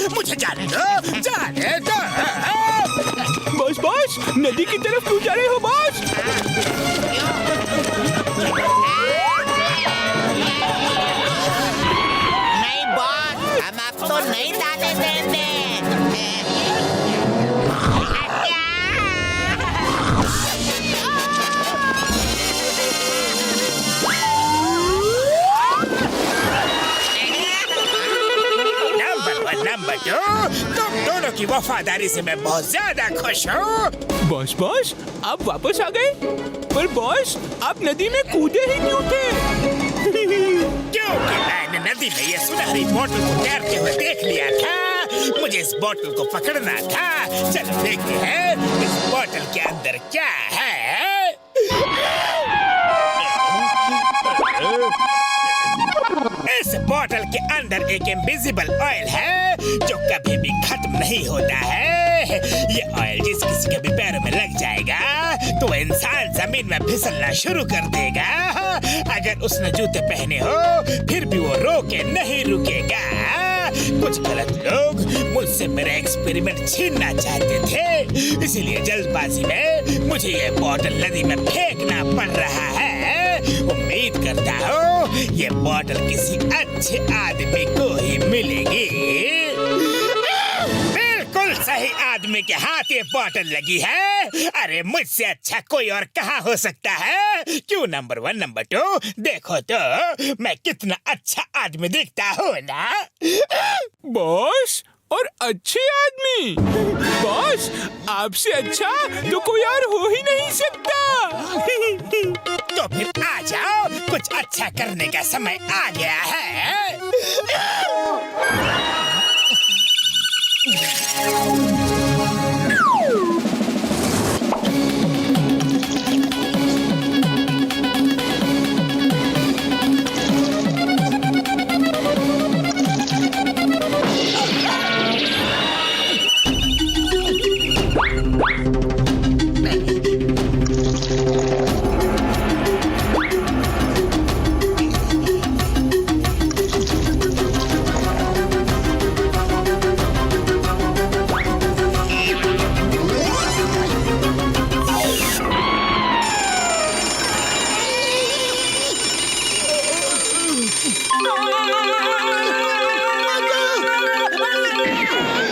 मुझे जाने दो, जाने दो। बॉस बॉस, नदी की तरफ क्यों जा रहे हो बॉस? नहीं बॉस, हम आपको नहीं जाने देंगे। नंबर 2, तुम दोनों की वफादारी से मैं बहुत ज्यादा खुश हूँ। बॉस बॉस, आप वापस आ गए? पर बॉस, आप नदी में कूदे ही क्यों थे? क्योंकि मैंने नदी में ये सुनहरी बोतल को तैरते हुए देख लिया था। मुझे इस बोतल को पकड़ना था। चलो देखते हैं इस बोतल के अंदर क्या है। इस बोतल के अंदर एक इनविजिबल ऑयल है जो कभी भी खत्म नहीं होता है। ये ऑयल जिस किसी के भी पैरों में लग जाएगा तो इंसान जमीन में फिसलना शुरू कर देगा। अगर उसने जूते पहने हो फिर भी वो रोके नहीं रुकेगा। कुछ गलत लोग मुझसे मेरा एक्सपेरिमेंट छीनना चाहते थे, इसीलिए जल्दबाजी में मुझे ये बोतल नदी में फेंकना पड़ रहा है। उम्मीद करता हूँ ये बोतल किसी अच्छे आदमी को ही मिलेगी। बिल्कुल सही आदमी के हाथ ये बोतल लगी है। अरे मुझसे अच्छा कोई और कहाँ हो सकता है? क्यों नंबर 1 नंबर 2, देखो तो मैं कितना अच्छा आदमी दिखता हूँ ना। बॉस, और अच्छे आदमी? बॉस, आपसे अच्छा तो कोई और हो ही नहीं सकता। तो फिर आ जाओ, कुछ अच्छा करने का समय आ गया है।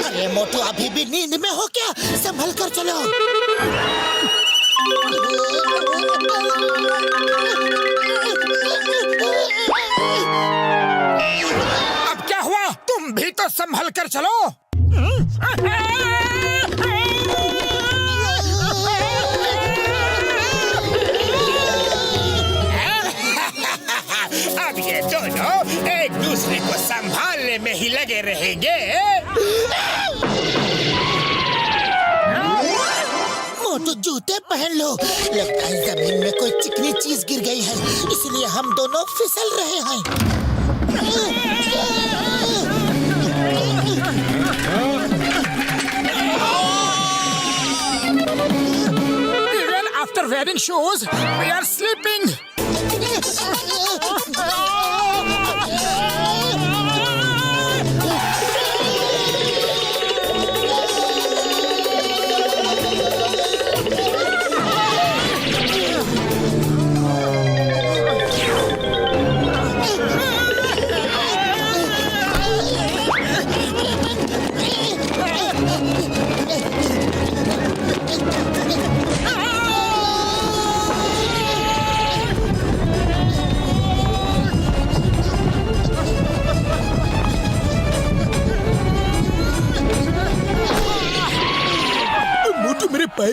अरे मोटू, अभी भी नींद में हो क्या? संभल कर चलो। अब क्या हुआ? तुम भी तो संभल कर चलो। अब ये दोनों एक दूसरे को संभालने में ही लगे रहेंगे। मोटू, जूते पहन लो। लगता है जमीन में कोई चिकनी चीज गिर गई है, इसलिए हम दोनों फिसल रहे हैं। Even after wearing shoes, we are sleeping.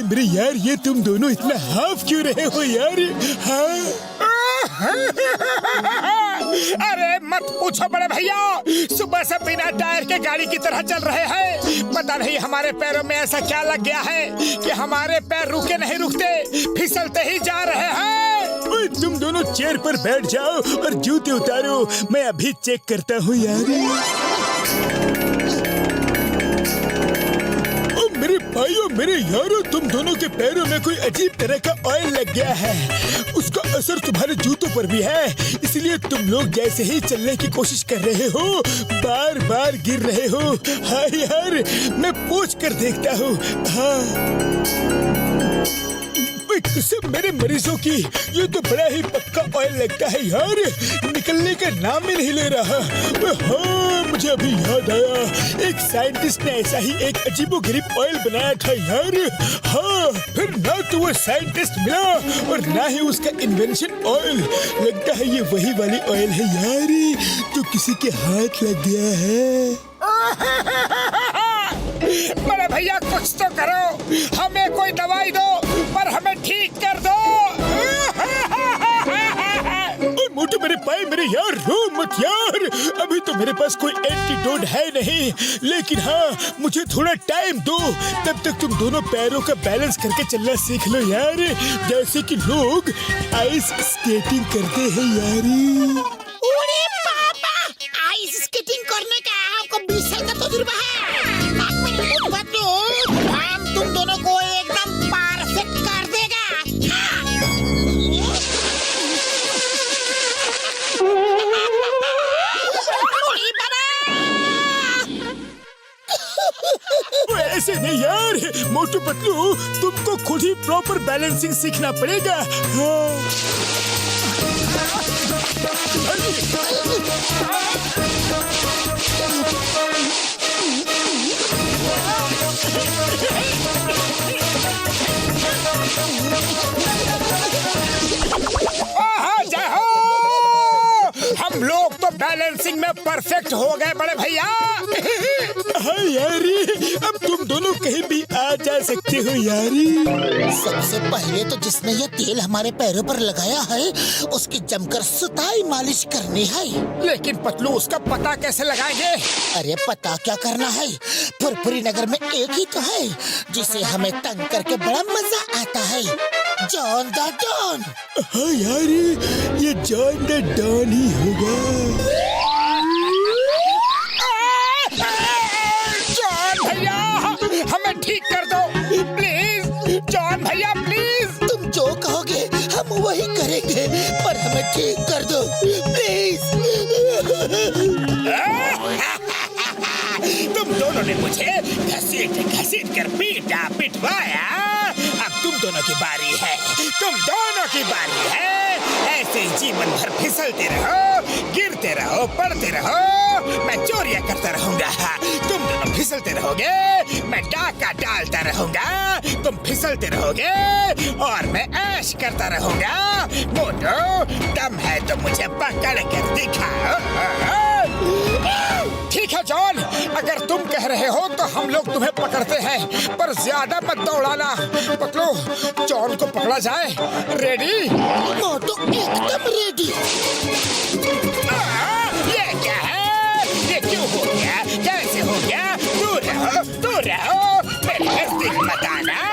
मेरे यार, ये तुम दोनों इतना हाफ क्यों रहे हो यार? हाँ? अरे मत पूछो बड़े भैया, सुबह से बिना टायर के गाड़ी की तरह चल रहे हैं। पता नहीं हमारे पैरों में ऐसा क्या लग गया है कि हमारे पैर रुके नहीं रुकते, फिसलते ही जा रहे हैं। तुम दोनों चेयर पर बैठ जाओ और जूते उतारो, मैं अभी चेक करता हूँ यार। ओ मेरे भाइयों मेरे यारों, तुम दोनों के पैरों में कोई अजीब तरह का ऑयल लग गया है। उसका असर तुम्हारे जूतों पर भी है, इसलिए तुम लोग जैसे ही चलने की कोशिश कर रहे हो बार बार गिर रहे हो। हाँ यार, मैं पूछ कर देखता हूँ। हाँ कसम मेरे मरीजों की, ये तो बड़ा ही पक्का ऑयल लगता है यार, निकलने का नाम ही नहीं ले रहा। हाँ मुझे अभी याद आया, एक साइंटिस्ट ने ऐसा ही एक अजीबोगरीब ऑयल बनाया था यार। हाँ फिर ना तो वो साइंटिस्ट मिला और ना ही उसका इन्वेंशन ऑयल। लगता है ये वही वाली ऑयल है यार जो किसी के हाथ लग गया है। बड़े भैया कुछ तो करो, हमें कोई दवाई दो पर हमें ठीक कर दो। मोटू मेरे पाए मेरे यार, रो मत यार, अभी तो मेरे पास कोई एंटीडोट है नहीं, लेकिन हाँ मुझे थोड़ा टाइम दो, तब तक तुम दोनों पैरों का बैलेंस करके चलना सीख लो यार, जैसे कि लोग आइस स्केटिंग करते हैं यार। अरे पापा, आइस स्केटिंग करने का आपको 20 साल का तजुर्बा है। हम तुम दोनों को एकदम परफेक्ट कर देगा। ऐसे नहीं यार मोटू पतलू, तुमको खुद ही प्रॉपर बैलेंसिंग सीखना पड़ेगा। हम लोग तो बैलेंसिंग में परफेक्ट हो गए बड़े भैया। हाँ यारी, अब तुम दोनों कहीं भी आ जा सकते हो यारी। सबसे पहले तो जिसने ये तेल हमारे पैरों पर लगाया है उसकी जमकर सुताई मालिश करनी है। लेकिन पतलू उसका पता कैसे लगाएंगे? अरे पता क्या करना है, फुरफुरी नगर में एक ही तो है जिसे हमें तंग करके बड़ा मजा आता है, जॉन द डॉन। हाँ यारी, ये जॉन द डॉन ही होगा। जॉन भैया हमें ठीक कर दो प्लीज, जॉन भैया प्लीज। तुम जो कहोगे हम वही करेंगे, पर हमें ठीक कर दो प्लीज। तुम दोनों ने मुझे घसीट घसीट कर पीटा पिटवाया, अब तुम दोनों की बारी है, तुम दोनों की बारी है। ऐसे ही जीवन भर फिसलते रहो, गिरते रहो, पड़ते रहो, मैं चोरियां करता रहूंगा। तुम दोनों फिसलते रहोगे, मैं डाका डालता रहूंगा, तुम फिसलते रहोगे और मैं ऐश करता रहूंगा। मोटो दम है तो मुझे पकड़ कर दिखाओ। ठीक है जॉन, अगर तुम कह रहे हो तो हम लोग तुम्हें पकड़ते हैं, पर ज्यादा मत दौड़ाना। पतलू जॉन को पकड़ा जाए। रेडी? मोटू एकदम रेडी। ये क्या है? ये क्यों हो गया? कैसे हो गया? दूर रहो, दूर रहो, मेरे नजदीक मत आना।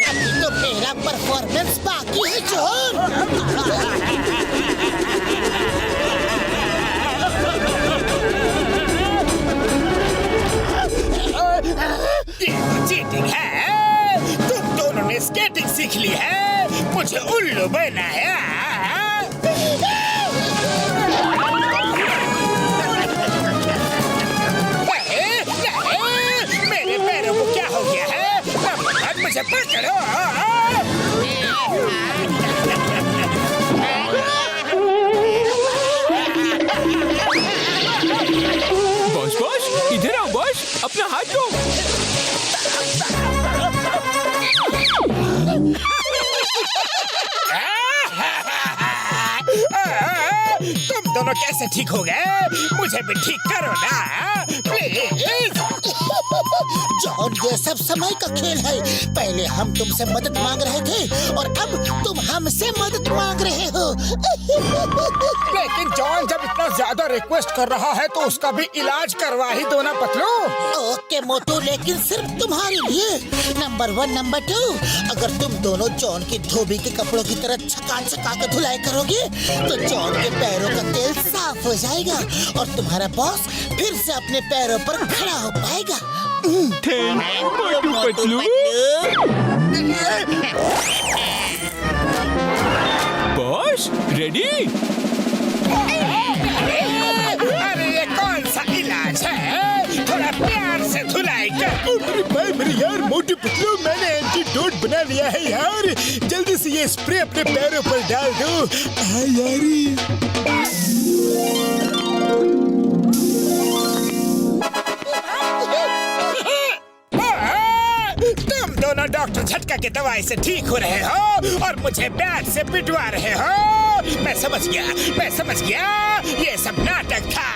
अभी तो मेरा परफॉर्मेंस बाकी है जॉन। ये तो चीटिंग है, तुम दोनों ने स्केटिंग सीख ली है, मुझे उल्लू बनाया। मेरे पैरों को क्या हो गया है? मुझे पकड़ो। बॉस बॉस इधर आओ बॉस, अपना हाथ दो। तुम दोनों कैसे ठीक हो गए? मुझे भी ठीक करो ना प्लीज। जॉन, ये सब समय का खेल है। पहले हम तुमसे मदद मांग रहे थे और अब तुम हमसे मदद मांग रहे हो। लेकिन जॉन जब इतना ज्यादा रिक्वेस्ट कर रहा है तो उसका भी इलाज करवा ही दो ना पतलू। ओके मोटू, लेकिन सिर्फ तुम्हारे लिए। नंबर 1, नंबर 2, अगर तुम दोनों जॉन की धोबी के कपड़ों की तरह छका के धुलाई करोगे तो जॉन के पैरों का तेल साफ हो जाएगा और तुम्हारा बॉस फिर से अपने पैरों पर खड़ा हो पाएगा। मोटू पतलू। Boss ready? अरे ये कौन सा इलाज है? थोड़ा प्यार से धुलाई कर। अरे भाई मेरे यार मोटू पतलू, मैंने एंटीडोट बना लिया है यार। जल्दी से ये स्प्रे अपने पैरों पर डाल दो। यारी तुम दोनों डॉक्टर झटका के दवाई से ठीक हो रहे हो और मुझे बैट से पिटवा रहे हो। मैं समझ गया ये सब नाटक था।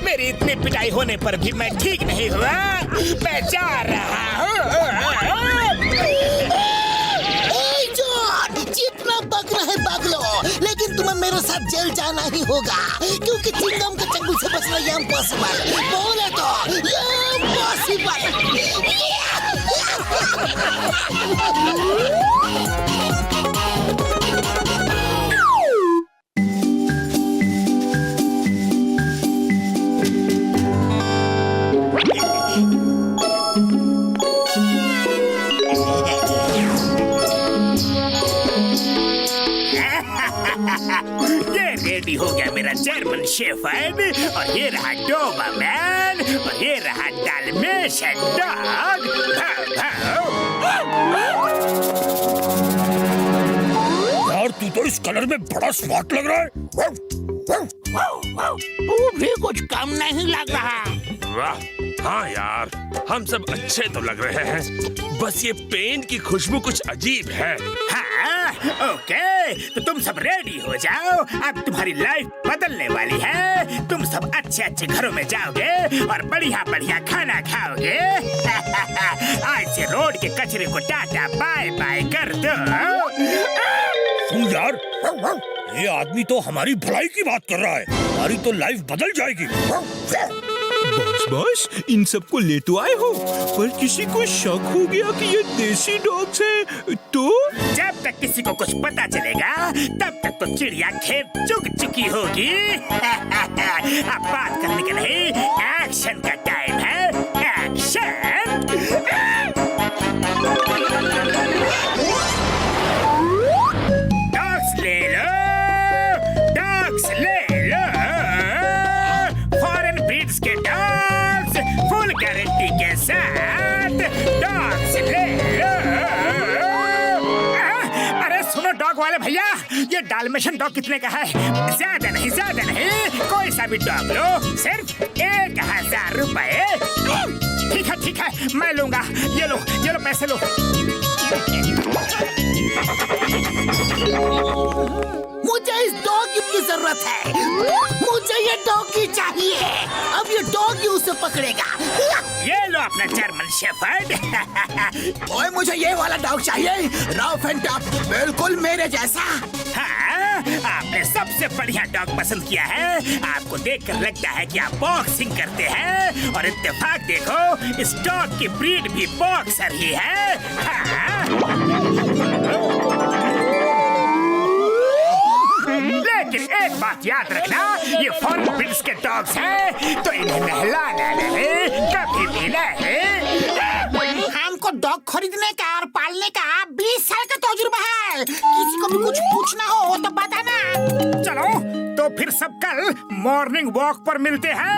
मेरी इतनी पिटाई होने पर भी मैं ठीक नहीं हुआ। मैं जा रहा हूँ। जितना बगना है बग लो, लेकिन तुम्हें मेरे साथ जेल जाना ही होगा, क्योंकि चिंगम के चंगुल से बचना ये इम्पॉसिबल। बोले तो ये इम्पॉसिबल। ये रेडी हो गया मेरा जर्मन शेफर्ड, और ये रहा डोबरमैन, और ये रहा डाल्मेशियन डॉग। यार तू तो इस कलर में बड़ा स्मार्ट लग रहा है। तू भी कुछ कम नहीं लग रहा। वाह, हाँ यार, हम सब अच्छे तो लग रहे हैं, बस ये पेंट की खुशबू कुछ अजीब है। हाँ, ओके, तो तुम सब रेडी हो जाओ। अब तुम्हारी लाइफ बदलने वाली है। तुम सब अच्छे अच्छे घरों में जाओगे और बढ़िया बढ़िया खाना खाओगे। आज से रोड के कचरे को टाटा बाय बाय कर दो। सुन यार, ये आदमी तो हमारी भलाई की बात कर रहा है। हमारी तो लाइफ बदल जाएगी। बॉस, इन सबको ले तो आए हो, पर किसी को शक हो गया कि ये देसी डॉग्स हैं, तो जब तक किसी को कुछ पता चलेगा तब तक तो चिड़िया खेत चुग चुकी होगी। अब बात करने के नहीं, एक्शन का टाइम है। एक्शन! डॉग्स ले लो, डॉग्स ले लो, फॉरेन ब्रीड्स के डॉग्स, फुल गारंटी के साथ डॉग्स ले लो। अरे सुनो डॉग वाले भैया, ये डाल्मेशियन डॉग कितने का है? ज्यादा नहीं, कोई सा भी डॉग लो, सिर्फ 1000 रुपए। ठीक है, मैं लूंगा। ये लो पैसे लो। मुझे इस डॉगी की जरूरत है। मुझे ये डॉगी चाहिए। अब ये डॉगी उसे पकड़ेगा। ये लो अपना जर्मन शेफर्ड। ओए, मुझे ये वाला डॉग चाहिए, रफ एंड टफ, बिल्कुल मेरे जैसा। हाँ, आपने सबसे बढ़िया डॉग पसंद किया है। आपको देखकर लगता है कि आप बॉक्सिंग करते हैं, और इत्तेफाक देखो, इस डॉग की ब्रीड भी बॉक्सर ही है। हाँ। लेकिन एक बात याद रखना, ये फॉरेन ब्रीड्स के डॉग्स हैं, तो इन्हें नहलाना नहीं, कभी भी नहीं। हमको डॉग खरीदने का और पालने का 20 साल का तजुर्बा है। किसी को भी कुछ पूछना हो तो बताना। चलो, तो फिर सब कल मॉर्निंग वॉक पर मिलते हैं।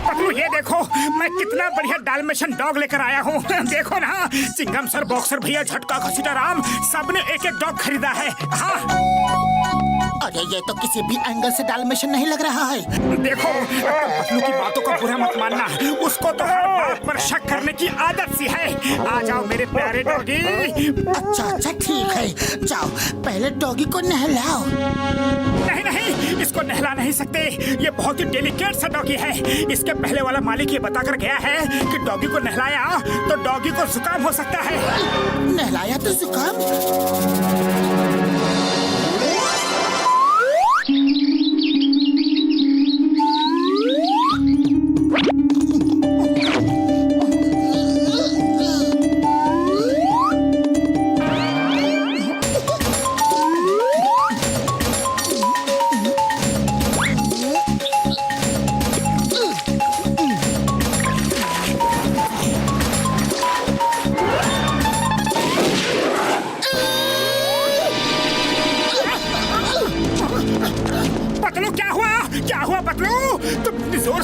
पतलू, ये देखो, मैं कितना बढ़िया डाल्मेशियन डॉग लेकर आया हूँ। देखो ना, चिंगम सर, बॉक्सर भैया, झटका, घसीटा राम, सबने एक एक डॉग खरीदा है। हाँ। अरे ये तो किसी भी एंगल से डाल्मेशियन नहीं लग रहा है। देखो, पतलू की बातों को बुरा मत मानना, उसको तो हर बात पर शक करने की आदत सी है। आ जाओ मेरे प्यारे डॉगी। अच्छा ठीक है, जाओ पहले डॉगी को नहलाओ। नहीं नहीं, इसको नहला नहीं सकते, ये बहुत ही डेलिकेट सा डॉगी है। इसके पहले वाला मालिक ये बताकर गया है कि डॉगी को नहलाया तो डॉगी को जुकाम हो सकता है। नहलाया तो जुकाम?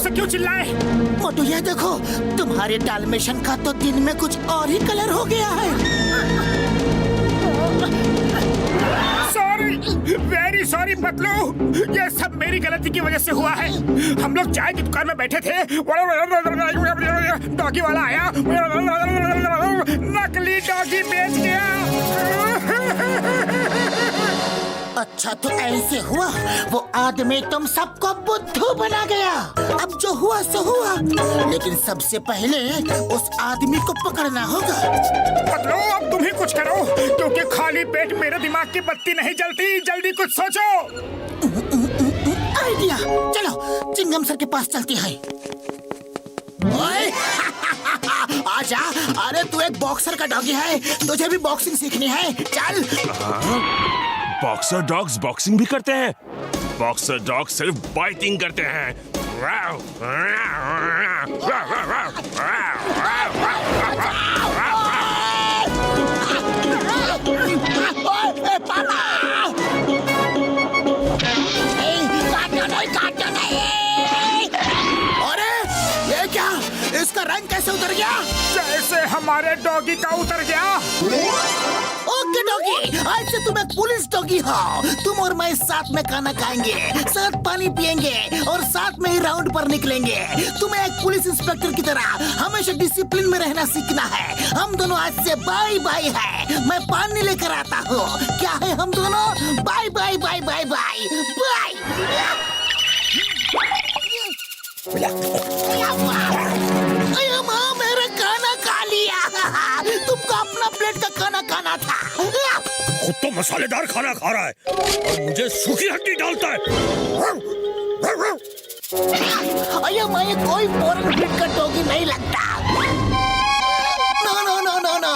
क्यों चिल्लाए? मोटू ये देखो, तुम्हारे डाल्मेशियन का तो दिन में कुछ और ही कलर हो गया है। सॉरी, वेरी सॉरी पतलू, ये सब मेरी गलती की वजह से हुआ है। हम लोग चाय की दुकान में बैठे थे, डॉगी वाला आया, नकली डॉगी बेच गया। अच्छा तो ऐसे हुआ, वो आदमी तुम सबको बुद्धू बना गया। अब जो हुआ सो हुआ, लेकिन सबसे पहले उस आदमी को पकड़ना होगा। पतलू अब तुम ही कुछ करो, क्योंकि खाली पेट मेरे दिमाग की बत्ती नहीं जलती। जल्दी कुछ सोचो। आइडिया, चलो चिंगम सर के पास चलती है। आजा, अरे तू एक बॉक्सर का डॉगी है, तुझे भी बॉक्सिंग सीखनी है, चल। बॉक्सर डॉग्स बॉक्सिंग भी करते हैं? बॉक्सर डॉग सिर्फ बाइटिंग करते हैं। अरे ये क्या, इसका रंग कैसे उतर गया? जैसे हमारे डॉगी का उतर गया। ओके डॉगी, आज से तुम एक पुलिस डॉगी हो। तुम और मैं साथ में खाना खाएंगे, साथ पानी पिएंगे और साथ में ही राउंड पर निकलेंगे। तुम्हें एक पुलिस इंस्पेक्टर की तरह हमेशा डिसिप्लिन में रहना सीखना है। हम दोनों आज से बाय बाय है। मैं पानी लेकर आता हूँ। क्या है हम दोनों? Bye bye bye bye bye bye. माँ, मेरा खाना खा लिया। तुमको अपना प्लेट का खाना खाना था। खुद तो मसालेदार खाना खा रहा है और मुझे सूखी हड्डी डालता है। अरे मैं कोई फॉरेन ब्रीड का डॉगी नहीं लगता। No no no no no.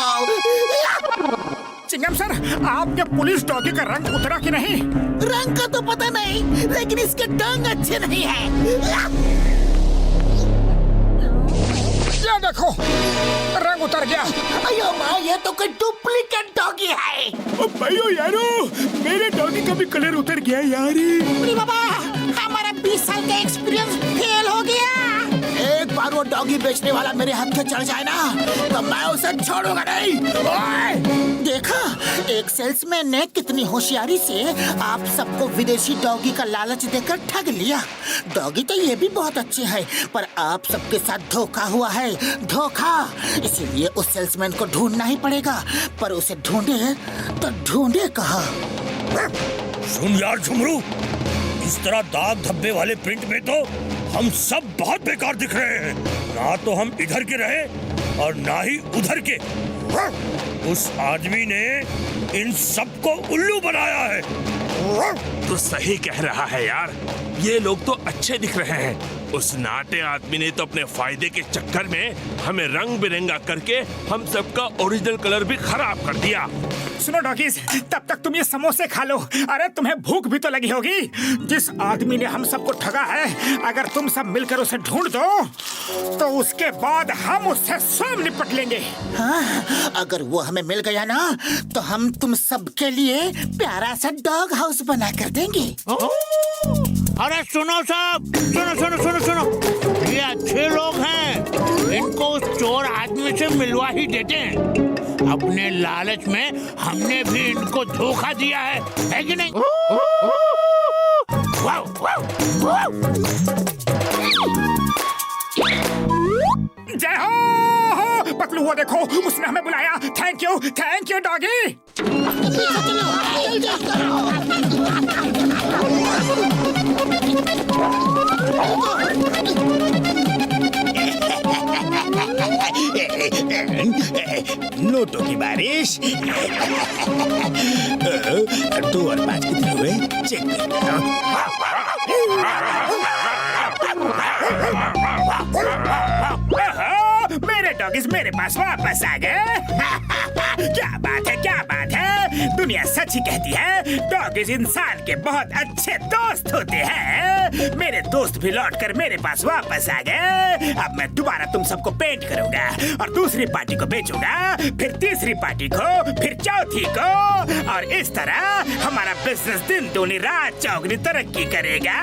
Chingam sir, आपके पुलिस डॉगी का रंग उतरा कि नहीं? रंग का तो पता नहीं, लेकिन इसके डंग अच्छे नहीं है। ये देखो, रंग उतर गया। अयो माँ, ये तो कोई डुप्लीकेट डॉगी है। भाइयों यारो, मेरे डॉगी का भी कलर उतर गया यार। अरे बाबा, हमारा 20 साल का एक्सपीरियंस फेल हो गया। एक बार वो डॉगी बेचने वाला मेरे हाथ में चढ़ जाए ना, तो मैं उसे छोड़ूंगा नहीं। देखा, एक सेल्समैन ने कितनी होशियारी से आप सबको विदेशी डॉगी का लालच देकर ठग लिया। डॉगी तो ये भी बहुत अच्छे हैं, पर आप सबके साथ धोखा हुआ है, धोखा। इसीलिए उस सेल्समैन को ढूंढना ही पड़ेगा, पर उसे ढूंढे तो ढूंढे कहाँ? सुन यार झुमरू, इस तरह दाग धब्बे वाले प्रिंट में तो हम सब बहुत बेकार दिख रहे हैं। ना तो हम इधर के रहे और ना ही उधर के। उस आदमी ने इन सबको उल्लू बनाया है। तो सही कह रहा है यार, ये लोग तो अच्छे दिख रहे हैं। उस नाटे आदमी ने तो अपने फायदे के चक्कर में हमें रंग बिरंगा करके हम सबका ओरिजिनल कलर भी खराब कर दिया। सुनो डॉगीज, तब तक तुम ये समोसे खा लो। अरे तुम्हें भूख भी तो लगी होगी। जिस आदमी ने हम सबको ठगा है, अगर तुम सब मिलकर उसे ढूंढ दो तो उसके बाद हम उससे स्वयं निपट लेंगे। हाँ, अगर वो हमें मिल गया ना, तो हम तुम सबके लिए प्यारा सा डॉग हाउस बना कर देंगे। अरे सुनो सब, सुनो सुनो सुनो सुनो, ये अच्छे लोग हैं, इनको उस चोर आदमी से मिलवा ही देते हैं। अपने लालच में हमने भी इनको धोखा दिया है कि नहीं? जय हो पतलू, वो देखो उसने हमें बुलाया। Thank you doggy. नोटों की बारिश। 2 और 5 कितने हुए? चेक करते हैं। मेरे डॉगिस मेरे पास वापस आ गए। क्या बात है। दुनिया सच ही कहती है, डॉगिस इंसान के बहुत अच्छे दोस्त होते हैं। मेरे दोस्त भी लौटकर मेरे पास वापस आ गए। अब मैं दोबारा तुम सबको पेंट करूंगा और दूसरी पार्टी को बेचूंगा, फिर तीसरी पार्टी को, फिर चौथी को, और इस तरह हमारा बिजनेस दिन दूनी रात चौगनी तरक्की करेगा।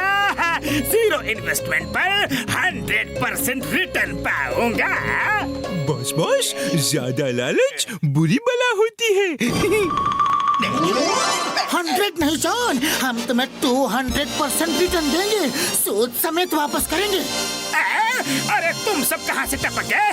0 इन्वेस्टमेंट पर 100% रिटर्न पाऊंगा। बॉस ज्यादा लालच बुरी बला होती है। 100 नहीं जॉन, हम तुम्हें 200% रिटर्न देंगे, सूद समेत वापस करेंगे। अरे तुम सब कहाँ से टपक गए?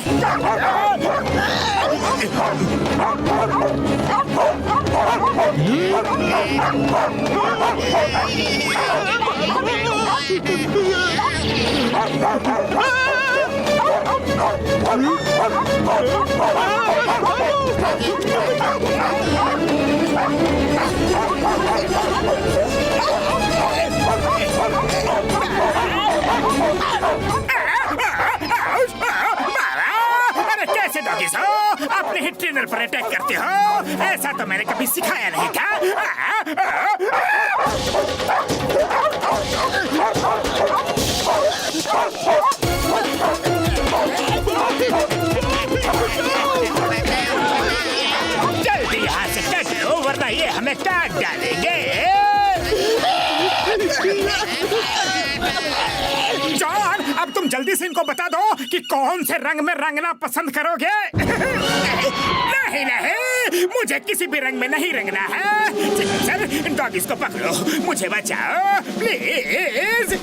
अरे कैसे डॉगीज हो? अपने ही ट्रेनर पर अटैक करते हो? ऐसा तो मैंने कभी सिखाया नहीं था। जल्दी यहाँ से कट लो, वरना ये हमें काट डालेंगे। जॉन, अब तुम जल्दी से इनको बता दो कि कौन से रंग में रंगना पसंद करोगे। नहीं, मुझे किसी भी रंग में नहीं रंगना है। चल इन डॉगीज को पकड़ो, मुझे बचाओ प्लीज।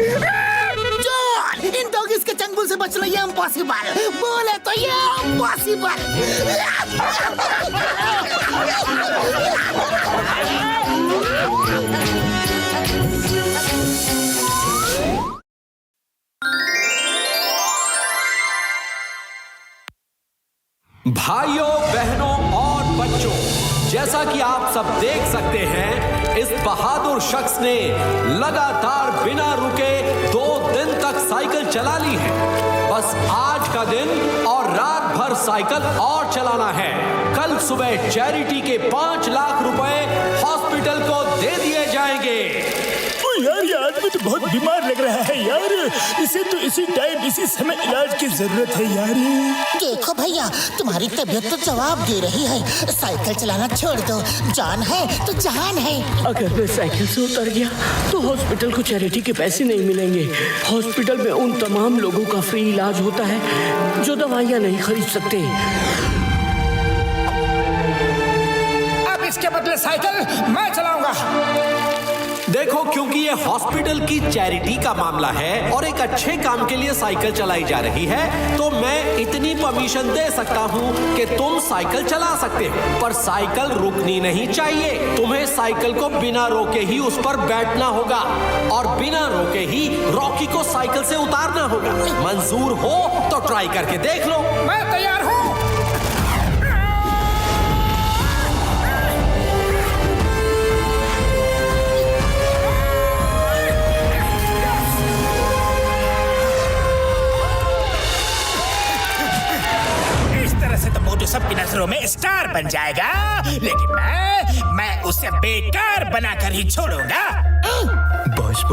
जॉन, इन डॉगीज के चंगुल से बचना ये इम्पॉसिबल। बोले तो ये इम्पॉसिबल। भाइयों, बहनों और बच्चों, जैसा कि आप सब देख सकते हैं, इस बहादुर शख्स ने लगातार बिना रुके 2 दिन तक साइकिल चला ली है। बस आज का दिन और रात भर साइकिल और चलाना है। कल सुबह चैरिटी के 5 लाख रुपए हॉस्पिटल को दे दिए जाएंगे। यार, ये आदमी तो बहुत बीमार लग रहा है यार। इसे तो इसी टाइम इसी समय इलाज की जरूरत है यार। देखो भैया, तुम्हारी तबीयत तो जवाब दे रही है। साइकिल चलाना छोड़ दो, जान है तो जहान है। अगर मैं साइकिल से उतर गया तो हॉस्पिटल को चैरिटी के पैसे नहीं मिलेंगे। हॉस्पिटल में उन तमाम लोगों का फ्री इलाज होता है जो दवाइयाँ नहीं खरीद सकते। अब इसके बदले साइकिल मैं चलाऊंगा। देखो, क्योंकि ये हॉस्पिटल की चैरिटी का मामला है और एक अच्छे काम के लिए साइकिल चलाई जा रही है, तो मैं इतनी परमिशन दे सकता हूँ कि तुम साइकिल चला सकते हो, पर साइकिल रुकनी नहीं चाहिए। तुम्हें साइकिल को बिना रोके ही उस पर बैठना होगा और बिना रोके ही रॉकी को साइकिल से उतारना होगा। मंजूर हो तो ट्राई करके देख लो। मैं तैयार हूँ। तो सबकी नजरों में स्टार बन जाएगा, लेकिन मैं उसे बेकार बनाकर ही छोड़ूंगा। बॉस,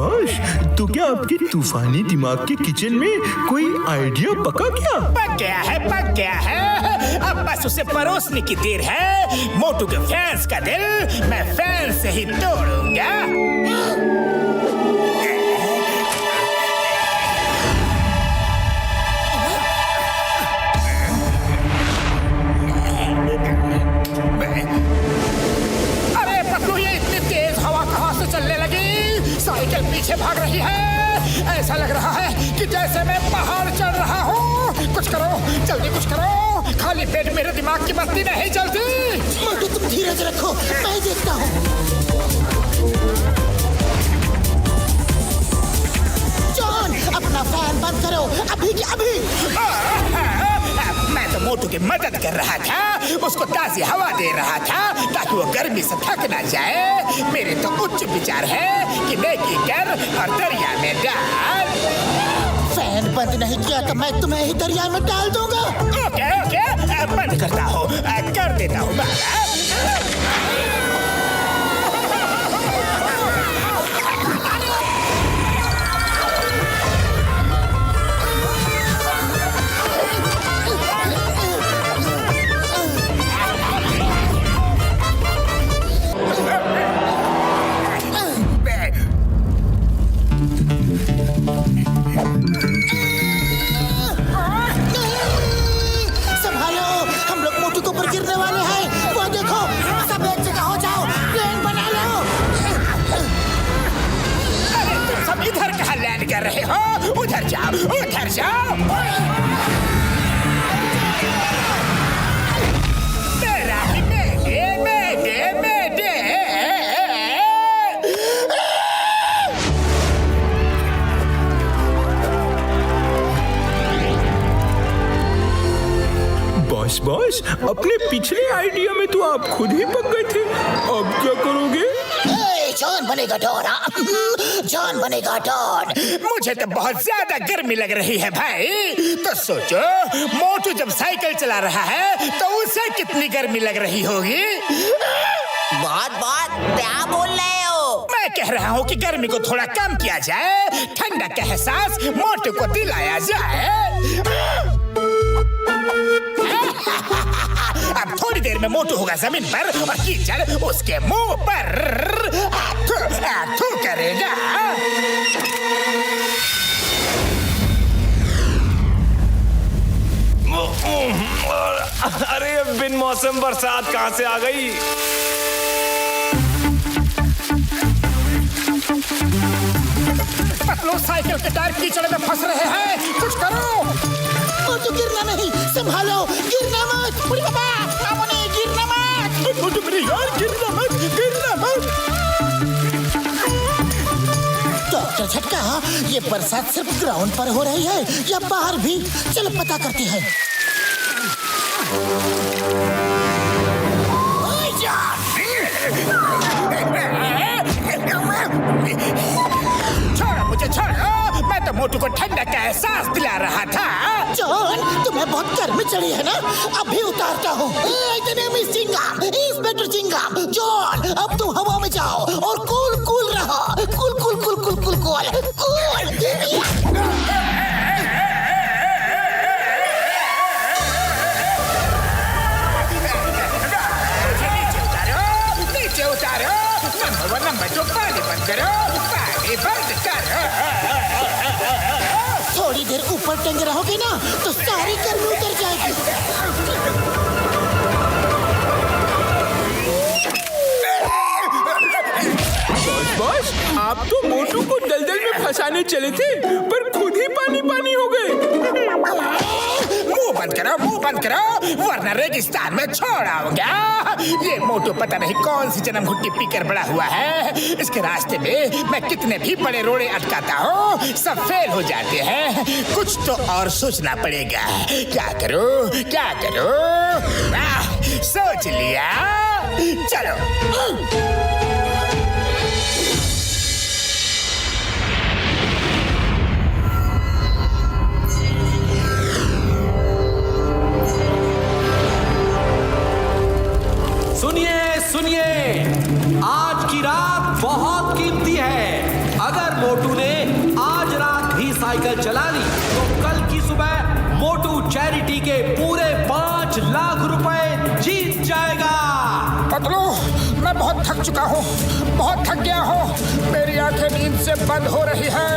तो क्या आपके तूफानी दिमाग के किचन में कोई आइडिया पका क्या? पक गया है। अब बस उसे परोसने की देर है। मोटू के फैंस का दिल मैं फैंस से ही तोड़ूंगा। साइकिल साइकिल पीछे भाग रही है। ऐसा लग रहा है कि जैसे मैं पहाड़ चढ़ रहा हूँ। कुछ करो, जल्दी कुछ करो। खाली पेट मेरे दिमाग की बत्ती नहीं चलती। मोटू तुम धीरज रखो, मैं देखता हूँ। जॉन, अपना फैन बंद करो अभी के अभी। मैं तो मोटू की मदद कर रहा था, उसको ताज़ी हवा दे रहा था ताकि वो गर्मी से थक ना जाए। मेरे तो उच्च विचार है कि नेकी कर और दरिया में डाल। फैन बंद नहीं किया तो मैं तुम्हें ही दरिया में डाल दूंगा। ओके ओके, बंद करता हूँ, कर देता हूँ बाबा। संभालो, हम लोग मोटू के ऊपर गिरने वाले हैं। वो देखो, सब एक जगह हो जाओ, प्लेन बना लो। अरे तुम सब इधर कहाँ लैंड कर रहे हो? उधर जाओ, उधर जाओ। तेरा ही मेडे। बॉस, अपने पिछले आइडिया में तो आप खुद ही पक गए थे। अब क्या करोगे? जॉन बनेगा डॉन। जॉन बनेगा डॉन। मुझे तो बहुत ज्यादा गर्मी लग रही है भाई। तो सोचो, मोटू जब साइकिल चला रहा है तो उसे कितनी गर्मी लग रही होगी। बात क्या बोल रहे हो? मैं कह रहा हूँ कि गर्मी को थोड़ा कम किया जाए, ठंडक का एहसास मोटू को दिलाया जाए। अब थोड़ी देर में मोटू होगा जमीन पर और कीचड़ उसके मुंह पर थू करेगा। अरे बिन मौसम बरसात कहाँ से आ गई? पतलू साइकिल के टायर कीचड़ में फंस रहे हैं, कुछ करो। मोटू गिरना नहीं, संभालो, गिरना मत। अरे बाबा, सामने गिरना मत। मोटू मेरे यार, गिरना मत। डॉक्टर झटका, ये बरसात सिर्फ ग्राउंड पर हो रही है या बाहर भी? चलो पता करते हैं। छोड़ो मुझे, छोड़ो। मैं तो मोटू को ठंडक का एहसास दिला रहा था। जॉन, तुम्हें बहुत गर्मी चढ़ी है ना? अभी उतारता हूँ। इंस्पेक्टर चिंगाम। जॉन, अब तुम हवा में जाओ और कूल रहो। कूल। नीचे उतारो। नंबर 2, पानी बंद करो। थोड़ी देर ऊपर टंगे रहोगे ना तो सारी गर्मी उतर जाएगी। बॉस, आप तो मोटू को दलदल में फंसाने चले थे पर खुद ही पानी हो गए। मुंह बंद करो वरना रेगिस्तान में छोड़ाओगे। ये मोटू पता नहीं कौन सी जन्म घुट्टी पीकर बड़ा हुआ है। इसके रास्ते में मैं कितने भी बड़े रोड़े अटकाता हूँ, सब फेल हो जाते हैं। कुछ तो और सोचना पड़ेगा। क्या करो? सोच लिया, चलो। सुनिए, आज की रात बहुत कीमती है। अगर मोटू ने आज रात भी साइकिल चला ली तो कल की सुबह मोटू चैरिटी के पूरे 5 लाख रुपए जीत जाएगा। पतलू, मैं बहुत थक चुका हूँ, बहुत थक गया हूँ। मेरी आंखें नींद से बंद हो रही है।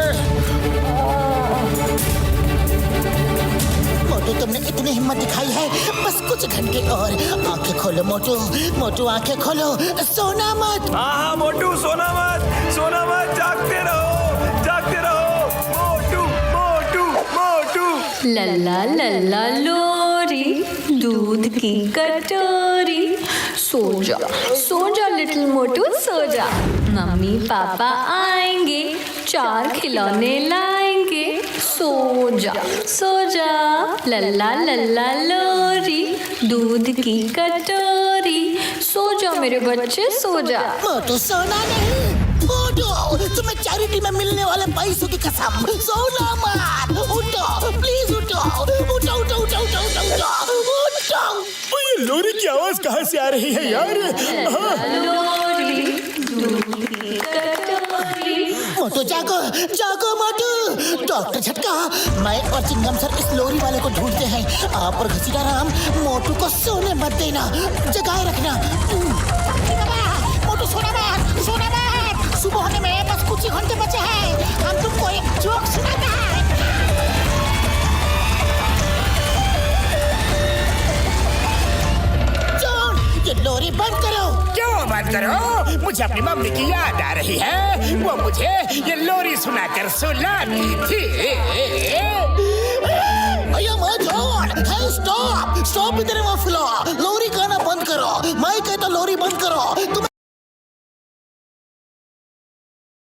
मोटू, तुमने इतनी हिम्मत दिखाई है, बस कुछ घंटे और। आंखें खोलो मोटू, आंखें खोलो। सोना मत। हाँ मोटू, सोना मत, जागते रहो। लल्ला लल्ला लोरी, दूध की कटोरी। सो जा लिटिल मोटू सो जा। मम्मी पापा आएंगे, 4 खिलौने लाएंगे। सो जा लल्ला लल्ला लोरी, दूध की कटोरी। सो जा मेरे बच्चे सो जा। मोटू सोना नहीं, मोटू तुम्हें चैरिटी में मिलने वाले पैसों की कसम, सोना मत। उठो प्लीज, उठो उठो उठो उठो उठो उठो उठो उठो। ओ, ये लोरी की आवाज कहाँ से आ रही है यार? लोरी, दूध की कटोरी। मोटू जागो जागो मोटू। डॉक्टर झटका, मैं और चिंगम सर इस लोरी वाले को ढूंढते हैं। आप और घसीटा राम मोटू को सोने मत देना, जगाए रखना। मोटू सोना मत, सोना मत। सुबह होने में बस कुछ ही घंटे बचे हैं। हम तुमको एक जोक सुनाते हैं। जॉन, ये लोरी बंद करो। क्यों बंद करो? मुझे अपनी मम्मी की याद आ रही है। वो मुझे ये लोरी सुनाकर सुलाती थी। अयो मैं जॉन, हे स्टॉप स्टॉप इधर मत फुलाओ। लोरी गाना बंद करो। मैं कहता लोरी बंद करो। तुम